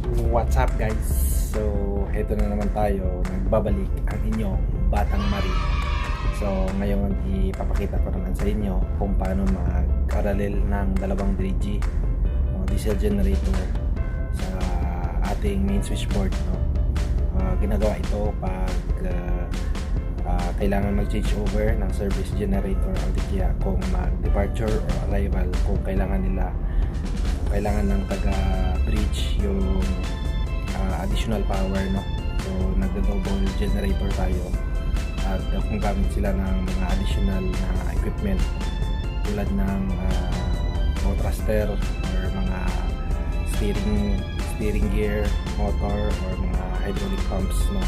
What's up guys? So, heto na naman tayo. Nagbabalik ang inyong Batang Marino. So, ngayon ipapakita ko naman sa inyo kung paano mag-parallel ng dalawang DG o diesel generator sa ating main switchboard, no? Ginagawa ito pag kailangan mag-change over ng service generator o di kaya kung mag-departure or arrival, kung kailangan ng taga-bridge yung additional power, no? So nagdo-double generator tayo at kung gamit sila ng mga additional na equipment tulad ng motor or mga steering gear, motor or mga hydraulic pumps, no?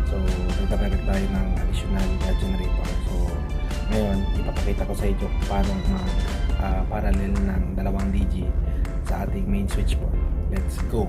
So nagtatarag tayo ng additional generator. So ngayon ipapakita ko sa inyo paano parallel ng dalawang DG sa ating main switchboard. Let's go!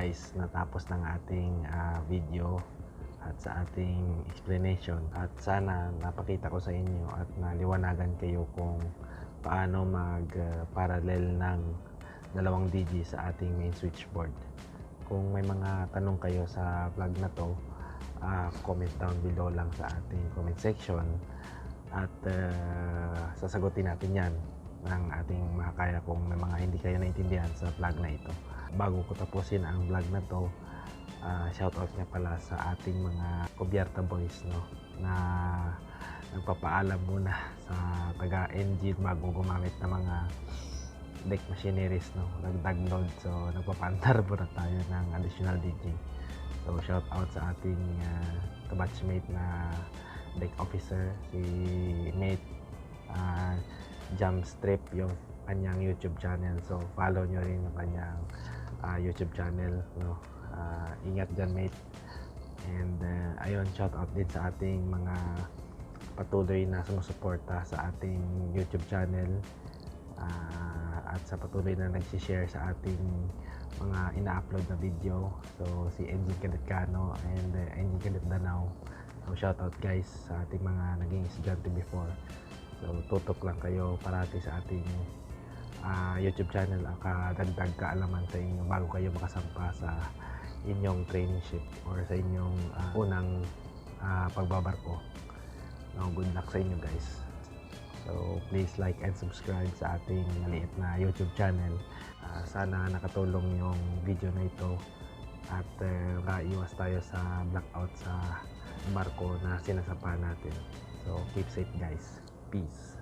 guys, natapos ng ating video at sa ating explanation, at sana napakita ko sa inyo at naliwanagan kayo kung paano mag parallel ng 2 DG sa ating main switchboard. Kung may mga tanong kayo sa vlog na to, comment down below lang sa ating comment section at sasagutin natin yan ng ating makakaya kung may mga hindi kayo naintindihan sa vlog na ito. Bago ko tapusin ang vlog na to, shoutout nga pala sa ating mga kubyerta boys, no, na nagpapaalam muna sa taga engine bago gumamit ng mga deck machineries, no, nagdag load. So nagpapaandar muna tayo ng additional DG. So shoutout sa ating kabatchmate na deck officer, si mate Jamstrip, yung kanyang YouTube channel. So follow nyo rin yung kanyang YouTube channel, no. Ingat dyan, mate. And ayun, shout out din sa ating mga patuloy na sumusuporta sa ating YouTube channel, at sa patuloy na nagsishare sa ating mga ina-upload na video. So si Engine Cadet Cano and Engine Cadet Danao. So shout out guys sa ating mga naging estudyante before. So tutok lang kayo parati sa ating YouTube channel, kadagdag kaalaman sa inyo bago kayo makasampa sa inyong traineeship or sa inyong unang pagbabarko. No, good luck sa inyo guys. So please like and subscribe sa ating maliit na YouTube channel. Sana nakatulong yung video na ito at makaiwas tayo sa blackout sa barko na sinasapa natin. So keep safe guys. Peace.